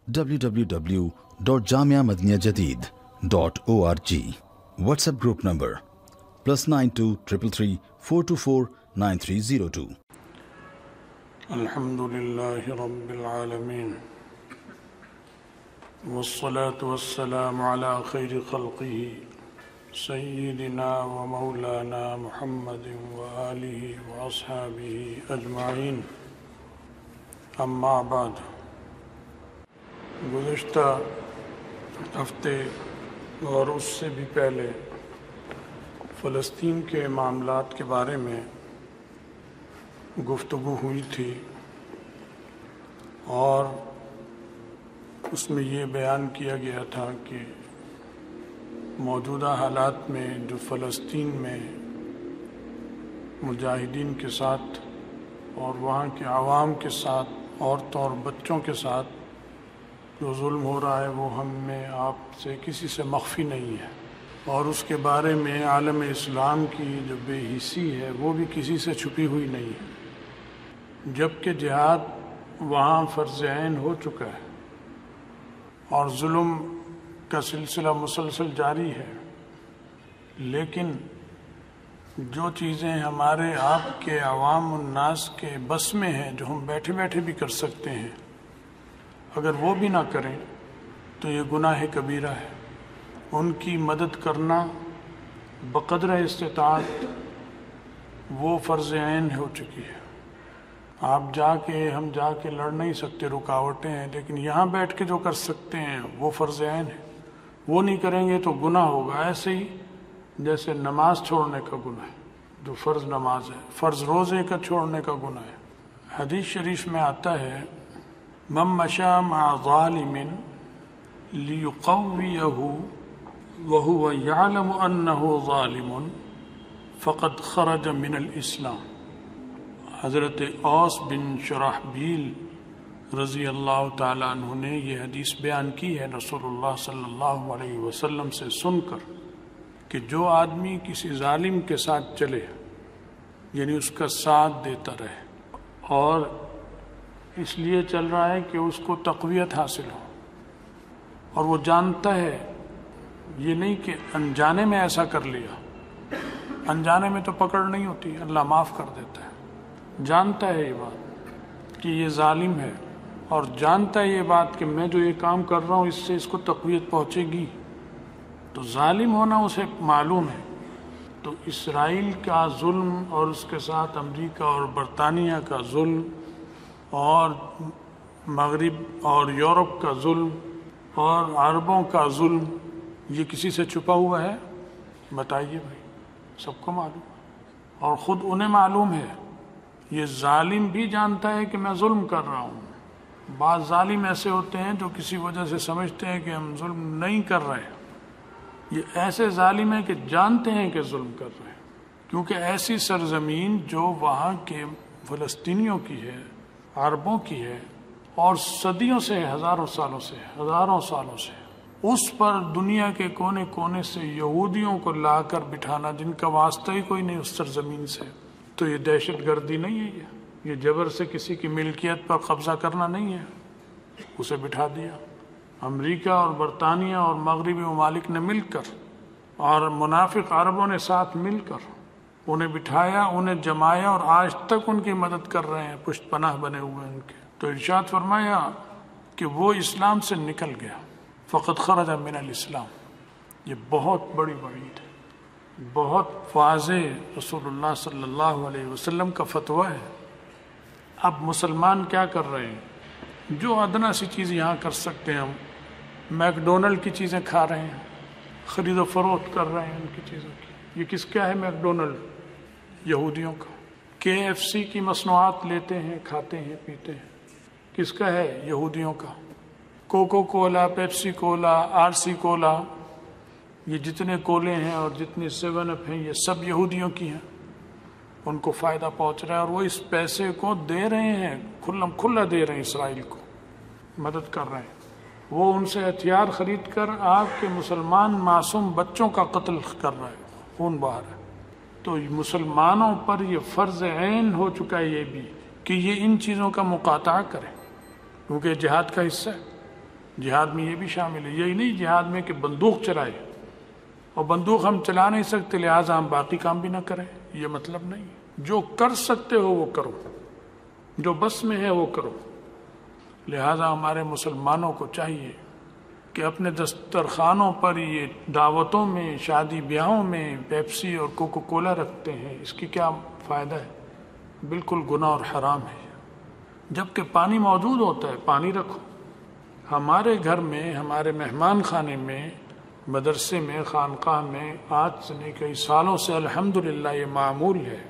www.jamiamadiniyajadid.org. WhatsApp group number +92 333 424 9302. الحمدللہ رب العالمین والصلاة والسلام على خیر خلقہ سیدنا و مولانا محمد وآلہ واصحابہ اجمعین. اما بعد، گزشتہ ہفتے اور اس سے بھی پہلے فلسطین کے معاملات کے بارے میں گفتگو ہوئی تھی، اور اس میں یہ بیان کیا گیا تھا کہ موجودہ حالات میں جو فلسطین میں مجاہدین کے ساتھ اور وہاں کے عوام کے ساتھ، عورتوں اور بچوں کے ساتھ جو ظلم ہو رہا ہے وہ ہم میں آپ سے کسی سے مخفی نہیں ہے، اور اس کے بارے میں عالم اسلام کی جو بے حسی ہے وہ بھی کسی سے چھپی ہوئی نہیں ہے. جبکہ جہاد وہاں فرض عین ہو چکا ہے اور ظلم کا سلسلہ مسلسل جاری ہے، لیکن جو چیزیں ہمارے آپ کے عوام الناس کے بس میں ہیں، جو ہم بیٹھے بیٹھے بھی کر سکتے ہیں، اگر وہ بھی نہ کریں تو یہ گناہ کبیرہ ہے. ان کی مدد کرنا بقدر استطاعت وہ فرض عین ہو چکی ہے. ہم جا کے لڑ نہیں سکتے، رکاوٹیں ہیں، لیکن یہاں بیٹھ کے جو کر سکتے ہیں وہ فرض عین ہے. وہ نہیں کریں گے تو گناہ ہوگا، ایسے ہی جیسے نماز چھوڑنے کا گناہ ہے، جو فرض نماز ہے، فرض روزے کا چھوڑنے کا گناہ ہے. حدیث شریف میں آتا ہے من مشى مع ظالم ليقويه وهو يعلم انه ظالم فقد خرج من الاسلام. حضرت اوس بن شرحبیل رضی اللہ تعالیٰ عنہ نے یہ حدیث بیان کی ہے رسول اللہ صلی اللہ علیہ وسلم سے سن کر کہ جو آدمی کسی ظالم کے ساتھ چلے، یعنی اس کا ساتھ دیتا رہے، اور اس لیے چل رہا ہے کہ اس کو تقویت حاصل ہو، اور وہ جانتا ہے، یہ نہیں کہ انجانے میں ایسا کر لیا، انجانے میں تو پکڑ نہیں ہوتی، اللہ معاف کر دیتا ہے. جانتا ہے یہ بات کہ یہ ظالم ہے، اور جانتا ہے یہ بات کہ میں جو یہ کام کر رہا ہوں اس سے اس کو تقویت پہنچے گی، تو ظالم ہونا اسے معلوم ہے. تو اسرائیل کا ظلم اور اس کے ساتھ امریکہ اور برطانیہ کا ظلم اور مغرب اور یورپ کا ظلم اور عربوں کا ظلم، یہ کسی سے چھپا ہوا ہے؟ بتائیے بھائی، سب کو معلوم ہے، اور خود انہیں معلوم ہے. یہ ظالم بھی جانتا ہے کہ میں ظلم کر رہا ہوں. بعض ظالم ایسے ہوتے ہیں جو کسی وجہ سے سمجھتے ہیں کہ ہم ظلم نہیں کر رہے، یہ ایسے ظالم ہیں کہ جانتے ہیں کہ ظلم کر رہے ہیں، کیونکہ ایسی سرزمین جو وہاں کے فلسطینیوں کی ہے، عربوں کی ہے، اور صدیوں سے، ہزاروں سالوں سے اس پر دنیا کے کونے کونے سے یہودیوں کو لا کر بٹھانا، جن کا واسطہ ہی کوئی نہیں اس سرزمین سے، تو یہ دہشت گردی نہیں ہے. یہ جبر سے کسی کی ملکیت پر قبضہ کرنا نہیں ہے، اسے بٹھا دیا. امریکہ اور برطانیہ اور مغربی ممالک نے مل کر، اور منافق عربوں نے ساتھ مل کر انہیں بٹھایا، انہیں جمایا، اور آج تک ان کی مدد کر رہے ہیں، پشت پناہ بنے ہوئے ہیں ان کے. تو ارشاد فرمایا کہ وہ اسلام سے نکل گیا، فقد خرج من الاسلام. یہ بہت بڑی وعید ہے، بہت واضح رسول اللہ صلی اللہ علیہ وسلم کا فتویٰ ہے. اب مسلمان کیا کر رہے ہیں؟ جو ادنا سی چیز یہاں کر سکتے ہیں، ہم میک ڈونلڈ کی چیزیں کھا رہے ہیں، خرید و فروخت کر رہے ہیں ان کی چیزوں کی. یہ کس کا ہے میک ڈونلڈ؟ یہودیوں کا. KFC کی مصنوعات لیتے ہیں، کھاتے ہیں، پیتے ہیں، کس کا ہے؟ یہودیوں کا. کوکو کولا، پیپسی کولا، RC کولا، یہ جتنے کولے ہیں اور جتنے 7 اپ ہیں، یہ سب یہودیوں کی ہیں. ان کو فائدہ پہنچ رہا ہے، اور وہ اس پیسے کو دے رہے ہیں، کھلا دے رہے ہیں، اسرائیل کو مدد کر رہے ہیں. وہ ان سے ہتھیار خرید کر آپ کے مسلمان معصوم بچوں کا قتل کر رہے ہیں، خون بہا رہے ہیں. تو مسلمانوں پر یہ فرض عین ہو چکا ہے یہ بھی کہ یہ ان چیزوں کا مقاطعہ کریں، کیونکہ جہاد کا حصہ ہے. جہاد میں یہ بھی شامل ہے. یہی نہیں جہاد میں کہ بندوق چلائے اور بندوق ہم چلا نہیں سکتے لہٰذا ہم باقی کام بھی نہ کریں، یہ مطلب نہیں. جو کر سکتے ہو وہ کرو، جو بس میں ہے وہ کرو. لہٰذا ہمارے مسلمانوں کو چاہیے کہ اپنے دسترخوانوں پر یہ دعوتوں میں، شادی بیاہوں میں پیپسی اور کوکو کولا رکھتے ہیں، اس کی کیا فائدہ ہے؟ بالکل گناہ اور حرام ہے. جبکہ پانی موجود ہوتا ہے پانی رکھو. ہمارے گھر میں، ہمارے مہمان خانے میں، مدرسے میں، خانقاہ میں آج سے نہیں کئی سالوں سے الحمدللہ یہ معمول ہے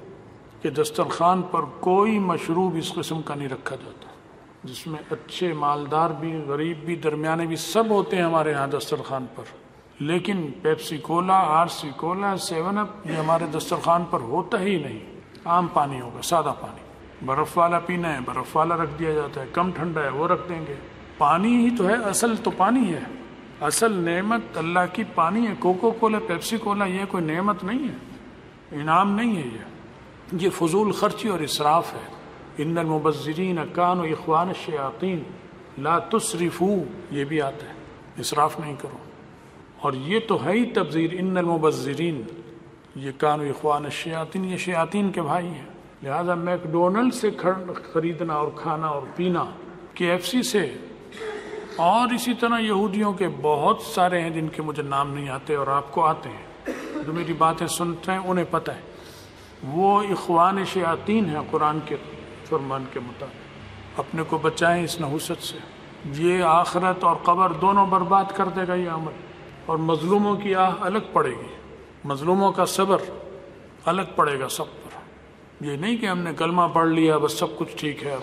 کہ دسترخوان پر کوئی مشروب اس قسم کا نہیں رکھا جاتا، جس میں اچھے مالدار بھی، غریب بھی، درمیانے بھی سب ہوتے ہیں ہمارے ہاں دسترخوان پر. لیکن پیپسی کولا، آر سی کولا، 7 اپ یہ ہمارے دسترخوان پر ہوتا ہی نہیں. عام پانی ہوگا، سادہ پانی. برف والا پینا ہے برف والا رکھ دیا جاتا ہے، کم ٹھنڈا ہے وہ رکھ دیں گے. پانی ہی تو ہے، اصل تو پانی ہے، اصل نعمت اللہ کی پانی ہے. کوکو کولا، پیپسی کولا یہ کوئی نعمت نہیں ہے، انعام نہیں ہے. یہ فضول خرچی اور اسراف ہے. ان المبذرین کانوا اخوان الشیاطین لا تسرفوا، یہ بھی آتا ہے، اسراف نہیں کرو. اور یہ تو ہے ہی تبذیر. ان المبذرین یہ کانوا اخوان الشیاطین، یہ شیاطین کے بھائی ہیں. لہذا میک ڈونلڈ سے خریدنا اور کھانا اور پینا، KFC سے، اور اسی طرح یہودیوں کے بہت سارے ہیں جن کے مجھے نام نہیں آتے اور آپ کو آتے ہیں، جو میری باتیں سنتے ہیں انہیں پتہ ہے. وہ اخوان شیاطین ہیں قرآن کے فرمان کے مطابق. اپنے کو بچائیں اس نحوست سے. یہ آخرت اور قبر دونوں برباد کر دے گا یہ عمل. اور مظلوموں کی آہ الگ پڑے گی، مظلوموں کا صبر الگ پڑے گا سب پر. یہ نہیں کہ ہم نے کلمہ پڑھ لیا بس سب کچھ ٹھیک ہے،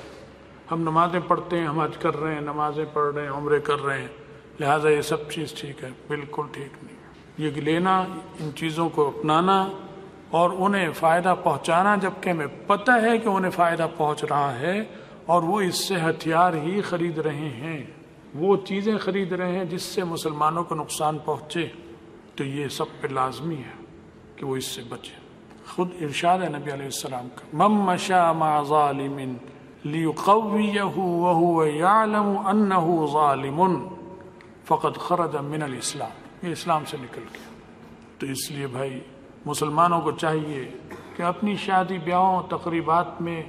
ہم نمازیں پڑھتے ہیں، ہم حج کر رہے ہیں، نمازیں پڑھ رہے ہیں، عمرے کر رہے ہیں، لہٰذا یہ سب چیز ٹھیک ہے. بالکل ٹھیک نہیں. یہ لینا، ان چیزوں کو اپنانا اور انہیں فائدہ پہنچانا، جبکہ ہمیں پتہ ہے کہ انہیں فائدہ پہنچ رہا ہے اور وہ اس سے ہتھیار ہی خرید رہے ہیں، وہ چیزیں خرید رہے ہیں جس سے مسلمانوں کو نقصان پہنچے، تو یہ سب پہ لازمی ہے کہ وہ اس سے بچے. خود ارشاد ہے نبی علیہ السلام کا، من مشى مع ظالم ليقويه وهو يعلم انه ظالم فقد خرج من الاسلام. یہ اسلام سے نکل گیا. تو اس لیے بھائی مسلمانوں کو چاہیے کہ اپنی شادی بیاہوں تقریبات میں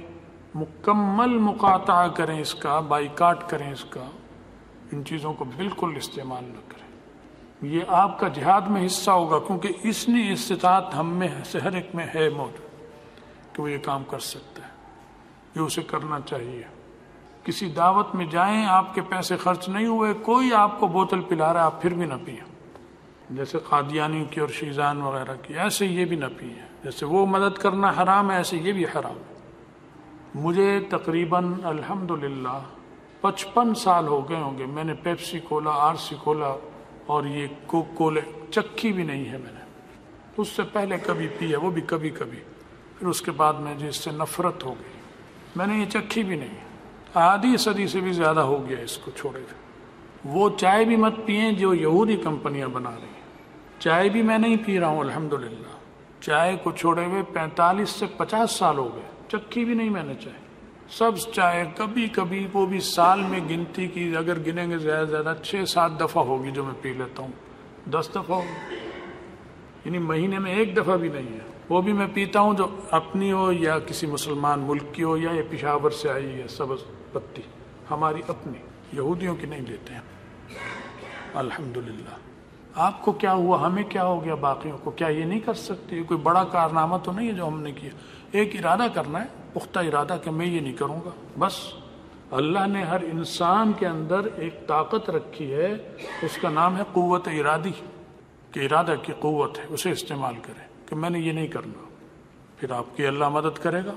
مکمل مقاطعہ کریں، اس کا بائیکاٹ کریں، اس کا ان چیزوں کو بالکل استعمال نہ کریں. یہ آپ کا جہاد میں حصہ ہوگا، کیونکہ اس نے استطاعت ہم میں سے ہر ایک میں ہے موجود کہ وہ یہ کام کر سکتا ہے. یہ اسے کرنا چاہیے. کسی دعوت میں جائیں، آپ کے پیسے خرچ نہیں ہوئے، کوئی آپ کو بوتل پلا رہا ہے آپ پھر بھی نہ پئیں، جیسے قادیانی کی اور شیزان وغیرہ کی، ایسے یہ بھی نہ پئیں. جیسے وہ مدد کرنا حرام ہے ایسے یہ بھی حرام ہے. مجھے تقریباً الحمدللہ 55 سال ہو گئے ہوں گے، میں نے پیپسی کولا، آر سی کولا اور یہ کوک کولے چکھی بھی نہیں ہے. میں نے اس سے پہلے کبھی پی ہے، وہ بھی کبھی کبھی، پھر اس کے بعد مجھے اس سے نفرت ہو گئی. میں نے یہ چکھی بھی نہیں. آدھی صدی سے بھی زیادہ ہو گیا اس کو چھوڑے ہوئے. وہ چائے بھی مت پئیں جو یہودی کمپنیاں بنا رہی ہیں. چائے بھی میں نہیں پی رہا ہوں الحمدللہ. چائے کو چھوڑے ہوئے 45 سے 50 سال ہو گئے. چکھی بھی نہیں میں نے چائے. سبز چائے کبھی کبھی، وہ بھی سال میں گنتی کی اگر گنیں گے زیادہ زیادہ 6-7 دفعہ ہوگی جو میں پی لیتا ہوں. 10 دفعہ ہوگی، یعنی مہینے میں 1 دفعہ بھی نہیں ہے. وہ بھی میں پیتا ہوں جو اپنی ہو یا کسی مسلمان ملک کی ہو، یا یہ پشاور سے آئی ہے سبز پتی، ہماری اپنی، یہودیوں کی نہیں لیتے ہیں الحمدللہ. آپ کو کیا ہوا، ہمیں کیا ہو گیا، باقیوں کو کیا یہ نہیں کر سکتے؟ یہ کوئی بڑا کارنامہ تو نہیں ہے جو ہم نے کیا. ایک ارادہ کرنا ہے، پختہ ارادہ کہ میں یہ نہیں کروں گا. بس اللہ نے ہر انسان کے اندر ایک طاقت رکھی ہے، اس کا نام ہے قوت ارادی، کہ ارادہ کی قوت ہے، اسے استعمال کریں کہ میں نے یہ نہیں کرنا. پھر آپ کی اللہ مدد کرے گا،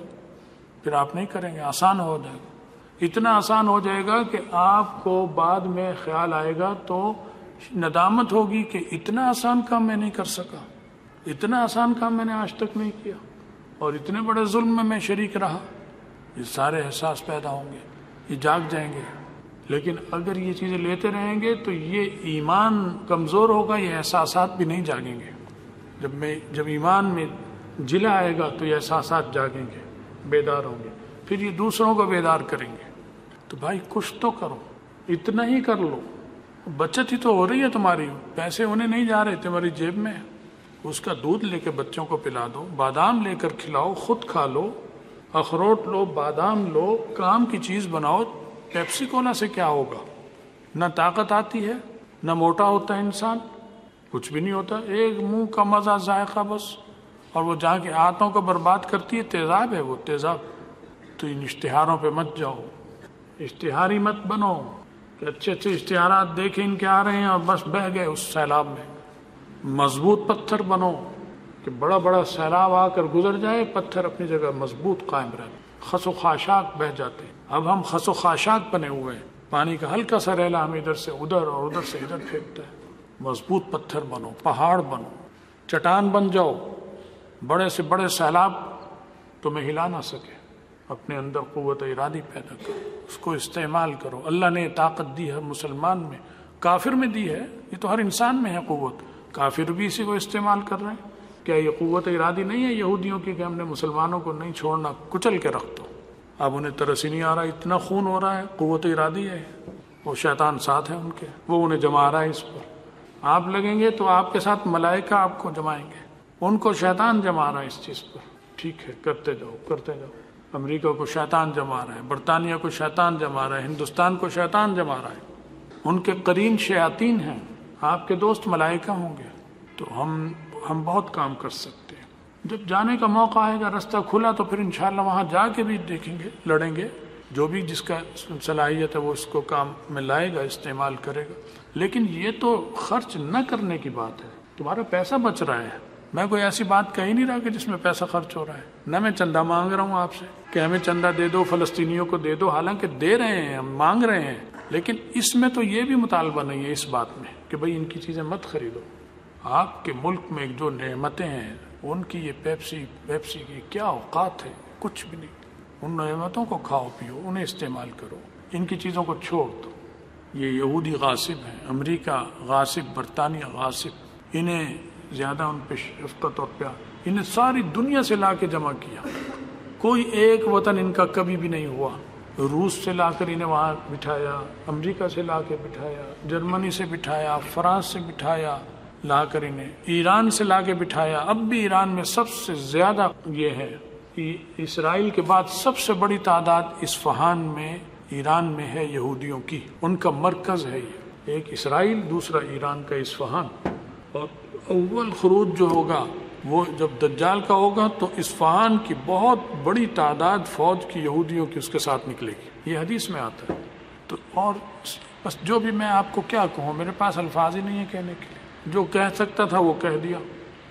پھر آپ نہیں کریں گے، آسان ہو جائے گا. اتنا آسان ہو جائے گا کہ آپ کو بعد میں خیال آئے گا تو ندامت ہوگی کہ اتنا آسان کام میں نہیں کر سکا، اتنا آسان کام میں نے آج تک نہیں کیا، اور اتنے بڑے ظلم میں شریک رہا. یہ سارے احساس پیدا ہوں گے، یہ جاگ جائیں گے. لیکن اگر یہ چیزیں لیتے رہیں گے تو یہ ایمان کمزور ہوگا، یہ احساسات بھی نہیں جاگیں گے. جب ایمان میں جلا آئے گا تو یہ احساسات جاگیں گے، بیدار ہوں گے، پھر یہ دوسروں کو بیدار کریں گے. تو بھائی کچھ تو کرو، اتنا ہی کر لو. بچت ہی تو ہو رہی ہے تمہاری، پیسے انہیں نہیں جا رہے تمہاری جیب میں. اس کا دودھ لے کے بچوں کو پلا دو، بادام لے کر کھلاؤ، خود کھا لو، اخروٹ لو، بادام لو، کام کی چیز بناؤ. پیپسی کولا سے کیا ہوگا؟ نہ طاقت آتی ہے، نہ موٹا ہوتا ہے انسان، کچھ بھی نہیں ہوتا. ایک منہ کا مزہ، ذائقہ بس. اور وہ جا کے آنتوں کو برباد کرتی ہے. تیزاب ہے وہ، تیزاب. تو ان اشتہاروں پہ مت جاؤ، اشتہاری مت بنو کہ اچھے اچھے اشتہارات دیکھیں ان کے آ رہے ہیں اور بس بہہ گئے اس سیلاب میں. مضبوط پتھر بنو کہ بڑا بڑا سیلاب آ کر گزر جائے، پتھر اپنی جگہ مضبوط قائم رہے. خس و خاشاک بہہ جاتے ہیں. اب ہم خس و خاشاک بنے ہوئے ہیں، پانی کا ہلکا سا ریلا ہم ادھر سے ادھر اور ادھر سے ادھر پھینکتا ہے. مضبوط پتھر بنو، پہاڑ بنو، چٹان بن جاؤ. بڑے سے بڑے سیلاب تمہیں ہلا نہ سکے. اپنے اندر قوت ارادی پیدا کرو، اس کو استعمال کرو. اللہ نے طاقت دی ہے مسلمان میں، کافر میں دی ہے. یہ تو ہر انسان میں ہے قوت. کافر بھی اسی کو استعمال کر رہے ہیں. کیا یہ قوت ارادی نہیں ہے یہودیوں کی کہ ہم نے مسلمانوں کو نہیں چھوڑنا، کچل کے رکھ دو؟ اب انہیں ترس ہی نہیں آ رہا، اتنا خون ہو رہا ہے. قوت ارادی ہے، وہ شیطان ساتھ ہے ان کے، وہ انہیں جما رہا ہے اس پر. آپ لگیں گے تو آپ کے ساتھ ملائکہ آپ کو جمائیں گے، ان کو شیطان جما رہا ہے اس چیز پر. ٹھیک ہے، کرتے جاؤ کرتے جاؤ. امریکہ کو شیطان جما رہا ہے، برطانیہ کو شیطان جما رہا ہے، ہندوستان کو شیطان جما رہا ہے. ان کے قرین شیاطین ہیں، آپ کے دوست ملائکہ ہوں گے. تو ہم بہت کام کر سکتے ہیں. جب جانے کا موقع آئے گا، رستہ کھلا، تو پھر انشاءاللہ وہاں جا کے بھی دیکھیں گے، لڑیں گے. جو بھی جس کا صلاحیت ہے وہ اس کو کام میں لائے گا، استعمال کرے گا. لیکن یہ تو خرچ نہ کرنے کی بات ہے. تمہارا پیسہ بچ رہا ہے. میں کوئی ایسی بات کہہ نہیں رہا کہ جس میں پیسہ خرچ ہو رہا ہے. نہ میں چندہ مانگ رہا ہوں آپ سے کہ ہمیں چندہ دے دو، فلسطینیوں کو دے دو. حالانکہ دے رہے ہیں، ہم مانگ رہے ہیں. لیکن اس میں تو یہ بھی مطالبہ نہیں ہے اس بات میں کہ بھئی ان کی چیزیں مت خریدو. آپ کے ملک میں جو نعمتیں ہیں ان کی، یہ پیپسی کی کیا اوقات ہے؟ کچھ بھی نہیں. ان نعمتوں کو کھاؤ پیو، انہیں استعمال کرو. ان کی چیزوں کو چھوڑ دو. یہ یہودی غاصب ہیں، امریکہ غاصب، برطانیہ غاصب. انہیں زیادہ ان پہ شفقت اور پیار. انہیں ساری دنیا سے لا کے جمع کیا. کوئی ایک وطن ان کا کبھی بھی نہیں ہوا. روس سے لا کر انہیں وہاں بٹھایا، امریکہ سے لا کے بٹھایا، جرمنی سے بٹھایا، فرانس سے بٹھایا لا کر انہیں، ایران سے لا کے بٹھایا. اب بھی ایران میں سب سے زیادہ یہ ہے، اسرائیل کے بعد سب سے بڑی تعداد اصفہان میں، ایران میں ہے یہودیوں کی. ان کا مرکز ہے یہ، ایک اسرائیل، دوسرا ایران کا اصفہان. اور اول خروج جو ہوگا وہ جب دجال کا ہوگا تو اصفہان کی بہت بڑی تعداد فوج کی یہودیوں کی اس کے ساتھ نکلے گی. یہ حدیث میں آتا ہے. تو اور بس جو بھی میں آپ کو کیا کہوں، میرے پاس الفاظ ہی نہیں ہے کہنے کے لیے. جو کہہ سکتا تھا وہ کہہ دیا.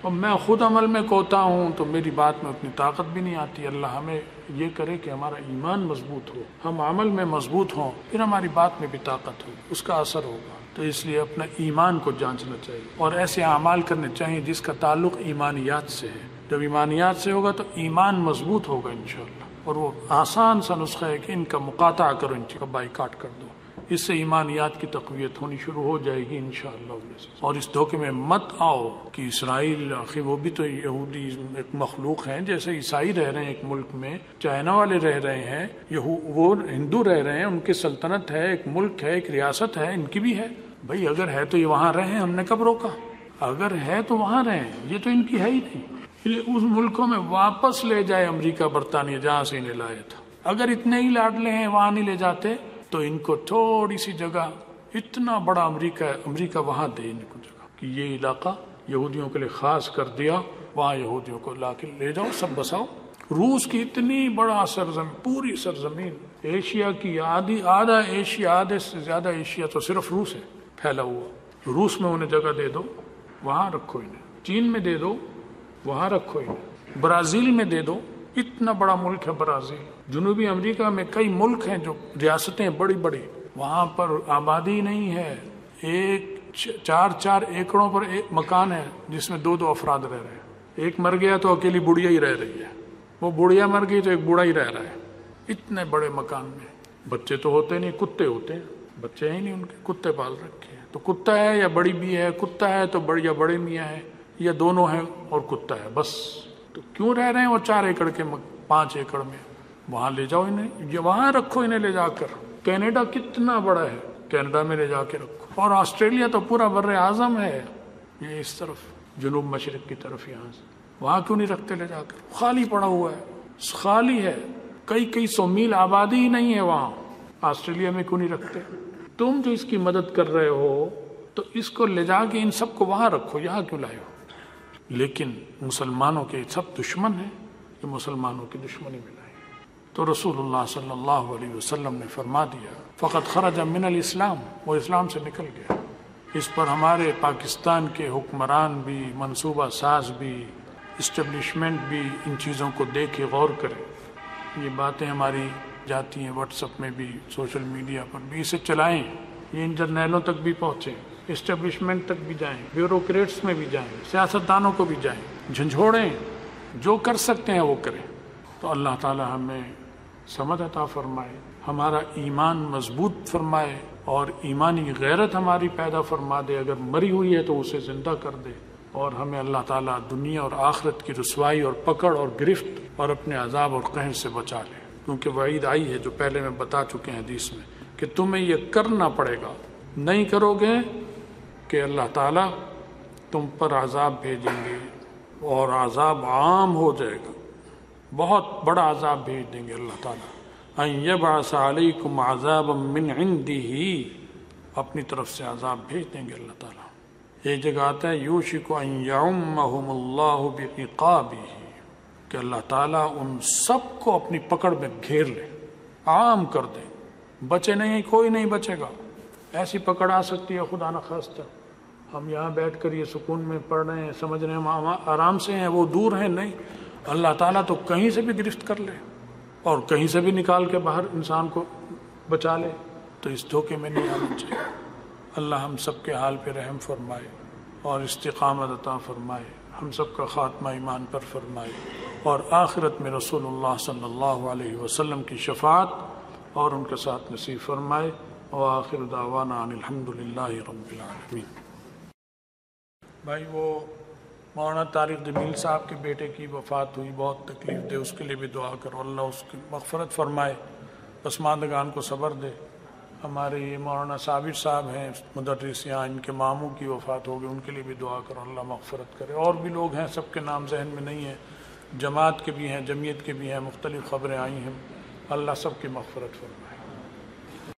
اور میں خود عمل میں کوتا ہوں تو میری بات میں اتنی طاقت بھی نہیں آتی. اللہ ہمیں یہ کرے کہ ہمارا ایمان مضبوط ہو، ہم عمل میں مضبوط ہوں، پھر ہماری بات میں بھی طاقت ہو، اس کا اثر ہوگا. تو اس لیے اپنا ایمان کو جانچنا چاہیے اور ایسے اعمال کرنے چاہیے جس کا تعلق ایمانیات سے ہے. جب ایمانیات سے ہوگا تو ایمان مضبوط ہوگا انشاءاللہ. اور وہ آسان سا نسخہ ہے کہ ان کا مقاطعہ کرو، ان کا بائیکاٹ کر دو. اس سے ایمانیات کی تقویت ہونی شروع ہو جائے گی انشاءاللہ. اور اس دھوکے میں مت آؤ کہ اسرائیل، آخر وہ بھی تو یہودی ایک مخلوق ہیں، جیسے عیسائی رہ رہے ہیں ایک ملک میں، چائنا والے رہ رہے ہیں، وہ ہندو رہ رہے ہیں، ان کی سلطنت ہے، ایک ملک ہے، ایک ریاست ہے، ان کی بھی ہے. بھائی اگر ہے تو یہ وہاں رہیں، ہم نے کب روکا؟ اگر ہے تو وہاں رہیں، یہ تو ان کی ہے ہی نہیں. اس ملکوں میں واپس لے جائے امریکہ برطانیہ جہاں سے انہیں لایا تھا. اگر اتنے ہی لاڈلے ہیں وہاں نہیں لے جاتے تو ان کو تھوڑی سی جگہ، اتنا بڑا امریکہ ہے، امریکہ وہاں دے ان کو جگہ کہ یہ علاقہ یہودیوں کے لیے خاص کر دیا، وہاں یہودیوں کو لا کے لے جاؤ، سب بساؤ. روس کی اتنی بڑا سرزمین، پوری سرزمین، ایشیا کی آدھا ایشیا، آدھے سے زیادہ ایشیا تو صرف روس ہے پھیلا ہوا. روس میں انہیں جگہ دے دو، وہاں رکھو انہیں. چین میں دے دو، وہاں رکھو انہیں. برازیل میں دے دو، اتنا بڑا ملک ہے برازیل. جنوبی امریکہ میں کئی ملک ہیں جو ریاستیں بڑی بڑی، وہاں پر آبادی نہیں ہے. ایک 4 ایکڑوں پر ایک مکان ہے جس میں 2 افراد رہ رہے ہیں. ایک مر گیا تو اکیلی بڑھیا ہی رہ رہی ہے، وہ بڑھیا مر گئی تو ایک بوڑھا ہی رہ رہا ہے. اتنے بڑے مکان میں بچے تو ہوتے نہیں، کتے ہوتے ہیں. بچے ہیں نہیں ان کے، کتے پال رکھے ہیں. تو کتا ہے یا بڑی بھی ہے، کتا ہے تو بڑی یا بڑے میاں ہے، یا دونوں ہیں اور کتا ہے بس. تو کیوں رہ رہے ہیں وہ 4 ایکڑ کے 5 ایکڑ میں؟ وہاں لے جاؤ انہیں، یہ وہاں رکھو انہیں لے جا کر. کینیڈا کتنا بڑا ہے، کینیڈا میں لے جا کے رکھو. اور آسٹریلیا تو پورا بر اعظم ہے، یہ اس طرف جنوب مشرق کی طرف، یہاں سے وہاں کیوں نہیں رکھتے لے جا کر؟ خالی پڑا ہوا ہے، خالی ہے، کئی سو میل آبادی ہی نہیں ہے وہاں. آسٹریلیا میں کیوں نہیں رکھتے؟ تم جو اس کی مدد کر رہے ہو تو اس کو لے جا کے ان سب کو وہاں رکھو، یہاں کیوں لائے ہو؟ لیکن مسلمانوں کے سب دشمن ہیں، کہ مسلمانوں کی دشمنی میں لائے. تو رسول اللہ صلی اللہ علیہ وسلم نے فرما دیا فقط خرج من الاسلام، وہ اسلام سے نکل گیا. اس پر ہمارے پاکستان کے حکمران بھی، منصوبہ ساز بھی، اسٹیبلشمنٹ بھی ان چیزوں کو دیکھے غور کرے. یہ باتیں ہماری جاتی ہیں واٹس ایپ میں بھی، سوشل میڈیا پر بھی، اسے چلائیں، یہ ان جرنیلوں تک بھی پہنچیں، اسٹیبلشمنٹ تک بھی جائیں، بیوروکریٹس میں بھی جائیں، سیاستدانوں کو بھی جائیں، جھنجھوڑیں، جو کر سکتے ہیں وہ کریں. تو اللہ تعالی ہمیں سمجھ عطا فرمائے، ہمارا ایمان مضبوط فرمائے اور ایمانی غیرت ہماری پیدا فرما دے. اگر مری ہوئی ہے تو اسے زندہ کر دے، اور ہمیں اللہ تعالیٰ دنیا اور آخرت کی رسوائی اور پکڑ اور گرفت اور اپنے عذاب اور قہر سے بچا لے. کیونکہ وعید آئی ہے جو پہلے میں بتا چکے ہیں حدیث میں، کہ تمہیں یہ کرنا پڑے گا، نہیں کرو گے کہ اللہ تعالیٰ تم پر عذاب بھیجیں گے، اور عذاب عام ہو جائے گا، بہت بڑا عذاب بھیج دیں گے اللہ تعالیٰ. ان یبعث علیکم عذابا من عنده، اپنی طرف سے عذاب بھیج دیں گے اللہ تعالیٰ. ایک جگہ آتا ہے یوشک ان یعمہم اللہ بعقابہ، کہ اللہ تعالیٰ ان سب کو اپنی پکڑ میں گھیر لے، عام کر دے، بچے نہیں، کوئی نہیں بچے گا. ایسی پکڑ آ سکتی ہے خدا نخواستہ. ہم یہاں بیٹھ کر یہ سکون میں پڑھ رہے ہیں، سمجھ رہے ہیں ہم آرام سے ہیں، وہ دور ہیں. نہیں، اللہ تعالیٰ تو کہیں سے بھی گرفت کر لے اور کہیں سے بھی نکال کے باہر انسان کو بچا لے. تو اس دھوکے میں نہیں آنا چاہیے. اللہ ہم سب کے حال پہ رحم فرمائے اور استقامت عطا فرمائے، ہم سب کا خاتمہ ایمان پر فرمائے، اور آخرت میں رسول اللہ صلی اللہ علیہ وسلم کی شفاعت اور ان کے ساتھ نصیب فرمائے. وآخر دعوانا ان الحمدللہ رب العالمین. بھائی وہ مولانا طارق جمیل صاحب کے بیٹے کی وفات ہوئی، بہت تکلیف دے، اس کے لیے بھی دعا کرو، اللہ اس کی مغفرت فرمائے، پسماندگان کو صبر دے. ہمارے یہ مولانا صابر صاحب ہیں مدرس، یہاں ان کے ماموں کی وفات ہو گئی، ان کے لیے بھی دعا کرو، اللہ مغفرت کرے. اور بھی لوگ ہیں، سب کے نام ذہن میں نہیں ہیں، جماعت کے بھی ہیں، جمعیت کے بھی ہیں، مختلف خبریں آئی ہیں، اللہ سب کی مغفرت فرمائے.